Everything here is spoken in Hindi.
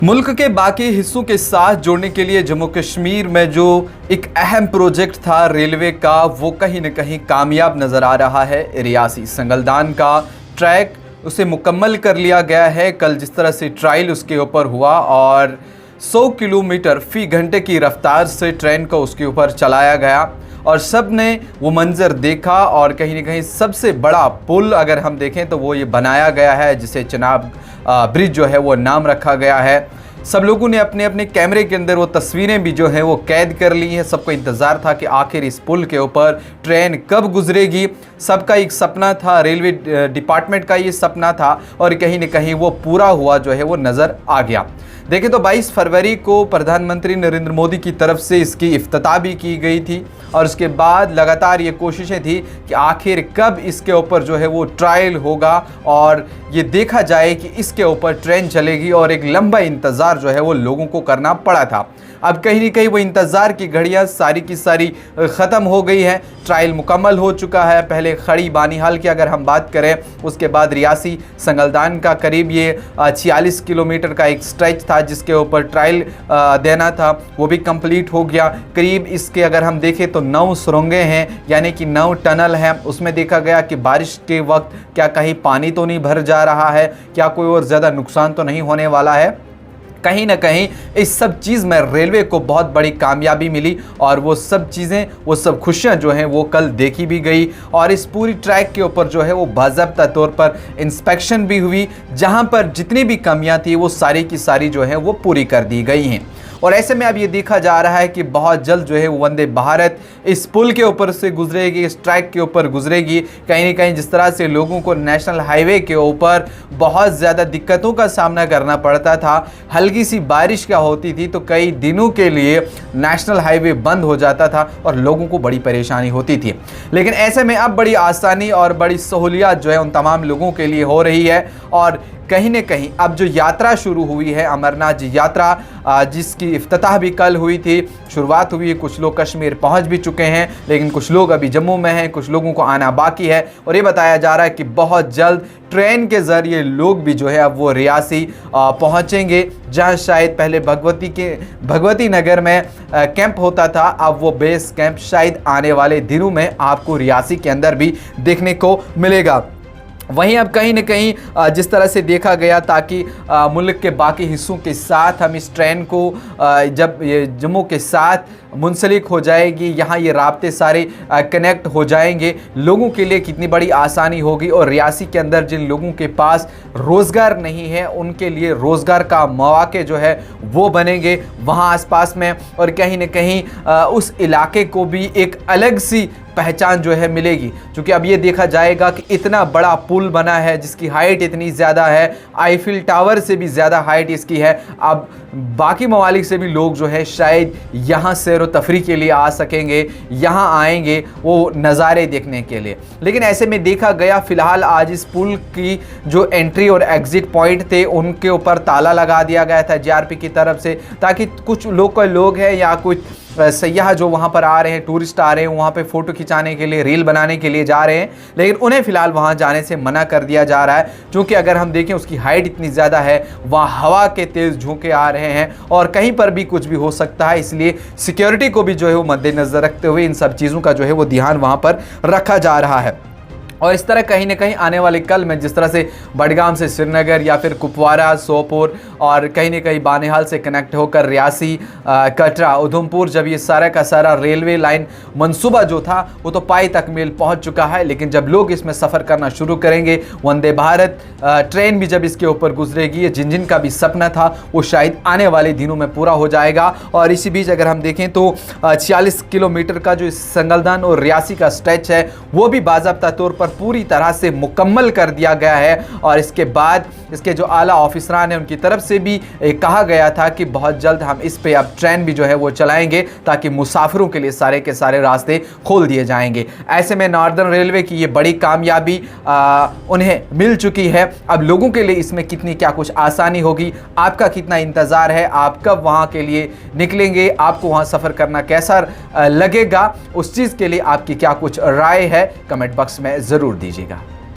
मुल्क के बाकी हिस्सों के साथ जोड़ने के लिए जम्मू कश्मीर में जो एक अहम प्रोजेक्ट था रेलवे का, वो कहीं न कहीं कामयाब नज़र आ रहा है। रियासी संगलदान का ट्रैक उसे मुकम्मल कर लिया गया है। कल जिस तरह से ट्रायल उसके ऊपर हुआ और 100 किलोमीटर फी घंटे की रफ्तार से ट्रेन को उसके ऊपर चलाया गया और सब ने वो मंज़र देखा। और कहीं न कहीं सबसे बड़ा पुल अगर हम देखें तो वो ये बनाया गया है, जिसे चिनाब ब्रिज जो है वो नाम रखा गया है। सब लोगों ने अपने अपने कैमरे के अंदर वो तस्वीरें भी जो हैं वो कैद कर ली हैं। सबको इंतज़ार था कि आखिर इस पुल के ऊपर ट्रेन कब गुजरेगी। सबका एक सपना था, रेलवे डिपार्टमेंट का ये सपना था और कहीं न कहीं वो पूरा हुआ जो है वो नज़र आ गया। देखें तो 22 फरवरी को प्रधानमंत्री नरेंद्र मोदी की तरफ से इसकी इफ्तिताह भी की गई थी और उसके बाद लगातार ये कोशिशें थी कि आखिर कब इसके ऊपर जो है वो ट्रायल होगा और ये देखा जाए कि इसके ऊपर ट्रेन चलेगी। और एक लंबा इंतज़ार जो है वो लोगों को करना पड़ा था। अब कहीं न कहीं वो इंतज़ार की घड़ियाँ सारी की सारी ख़त्म हो गई हैं। ट्रायल मुकम्मल हो चुका है। पहले खड़ी बानीहाल की अगर हम बात करें, उसके बाद रियासी संगलदान का करीब ये 46 किलोमीटर का एक स्ट्रेच था जिसके ऊपर ट्रायल देना था, वो भी कंप्लीट हो गया। करीब इसके अगर हम देखें तो 9 सुरंगें हैं, यानी कि 9 टनल हैं। उसमें देखा गया कि बारिश के वक्त क्या कहीं पानी तो नहीं भर जा रहा है, क्या कोई और ज़्यादा नुकसान तो नहीं होने वाला है। कहीं ना कहीं इस सब चीज़ में रेलवे को बहुत बड़ी कामयाबी मिली और वो सब चीज़ें, वो सब खुशियां जो हैं वो कल देखी भी गई। और इस पूरी ट्रैक के ऊपर जो है वो बाज़ाब्ता तौर पर इंस्पेक्शन भी हुई, जहां पर जितनी भी कमियां थी वो सारी की सारी जो है वो पूरी कर दी गई हैं। और ऐसे में अब ये देखा जा रहा है कि बहुत जल्द जो है वो वंदे भारत इस पुल के ऊपर से गुजरेगी, इस ट्रैक के ऊपर गुजरेगी। कहीं ना कहीं जिस तरह से लोगों को नेशनल हाईवे के ऊपर बहुत ज़्यादा दिक्कतों का सामना करना पड़ता था, हल्की सी बारिश क्या होती थी तो कई दिनों के लिए नेशनल हाईवे बंद हो जाता था और लोगों को बड़ी परेशानी होती थी। लेकिन ऐसे में अब बड़ी आसानी और बड़ी सहूलियत जो है उन तमाम लोगों के लिए हो रही है। और कहीं न कहीं अब जो यात्रा शुरू हुई है, अमरनाथ जी यात्रा, जिसकी इफ्तिताह भी कल हुई थी, शुरुआत हुई है। कुछ लोग कश्मीर पहुंच भी चुके हैं, लेकिन कुछ लोग अभी जम्मू में हैं, कुछ लोगों को आना बाकी है। और ये बताया जा रहा है कि बहुत जल्द ट्रेन के ज़रिए लोग भी जो है अब वो रियासी पहुंचेंगे, जहां शायद पहले भगवती नगर में कैंप होता था, अब वो बेस कैंप शायद आने वाले दिनों में आपको रियासी के अंदर भी देखने को मिलेगा। वहीं अब कहीं न कहीं जिस तरह से देखा गया, ताकि मुल्क के बाकी हिस्सों के साथ हम इस ट्रेन को जब ये जम्मू के साथ मुंसलिक हो जाएगी, यहाँ ये राब्ते सारे कनेक्ट हो जाएंगे, लोगों के लिए कितनी बड़ी आसानी होगी। और रियासी के अंदर जिन लोगों के पास रोज़गार नहीं है उनके लिए रोज़गार का मौके जो है वो बनेंगे वहाँ आसपास में। और कहीं न कहीं उस इलाके को भी एक अलग सी पहचान जो है मिलेगी, क्योंकि अब ये देखा जाएगा कि इतना बड़ा पुल बना है जिसकी हाइट इतनी ज़्यादा है, आईफिल टावर से भी ज़्यादा हाइट इसकी है। अब बाकी ममालिक से भी लोग जो है शायद यहाँ सैर व तफरीह के लिए आ सकेंगे, यहाँ आएंगे वो नज़ारे देखने के लिए। लेकिन ऐसे में देखा गया फ़िलहाल आज इस पुल की जो एंट्री और एग्ज़िट पॉइंट थे उनके ऊपर ताला लगा दिया गया था जीआरपी की तरफ से, ताकि कुछ लोकल लोग हैं या कुछ सयाह जो वहाँ पर आ रहे हैं, टूरिस्ट आ रहे हैं, वहाँ पे फ़ोटो खिंचाने के लिए, रील बनाने के लिए जा रहे हैं, लेकिन उन्हें फ़िलहाल वहाँ जाने से मना कर दिया जा रहा है। क्योंकि अगर हम देखें उसकी हाइट इतनी ज़्यादा है, वहाँ हवा के तेज़ झोंके आ रहे हैं और कहीं पर भी कुछ भी हो सकता है। इसलिए सिक्योरिटी को भी जो है वो मद्देनज़र रखते हुए इन सब चीज़ों का जो है वो ध्यान वहाँ पर रखा जा रहा है। और इस तरह कहीं ना कहीं आने वाले कल में जिस तरह से बडगाम से श्रीनगर या फिर कुपवारा, सोपोर और कहीं ना कहीं बानीहाल से कनेक्ट होकर रियासी, कटरा, उधमपुर, जब ये सारा का सारा रेलवे लाइन मंसूबा जो था वो तो पाई तकमील पहुंच चुका है। लेकिन जब लोग इसमें सफ़र करना शुरू करेंगे, वंदे भारत ट्रेन भी जब इसके ऊपर गुजरेगी, जिन जिन का भी सपना था वो शायद आने वाले दिनों में पूरा हो जाएगा। और इसी बीच अगर हम देखें तो 46 किलोमीटर का जो संगलदान और रियासी का स्ट्रेच है वो भी बाज़ाब्ता तौर पर पूरी तरह से मुकम्मल कर दिया गया है। और इसके बाद इसके जो आला ऑफिसरान हैं उनकी तरफ से भी कहा गया था कि बहुत जल्द हम इस पे अब ट्रेन भी जो है वो चलाएंगे, ताकि मुसाफिरों के लिए सारे के सारे रास्ते खोल दिए जाएंगे। ऐसे में नॉर्दर्न रेलवे की ये बड़ी कामयाबी उन्हें मिल चुकी है। अब लोगों के लिए इसमें कितनी क्या कुछ आसानी होगी, आपका कितना इंतज़ार है, आप कब वहाँ के लिए निकलेंगे, आपको वहाँ सफ़र करना कैसा लगेगा, उस चीज़ के लिए आपकी क्या कुछ राय है कमेंट बॉक्स में ज़रूर दीजिएगा।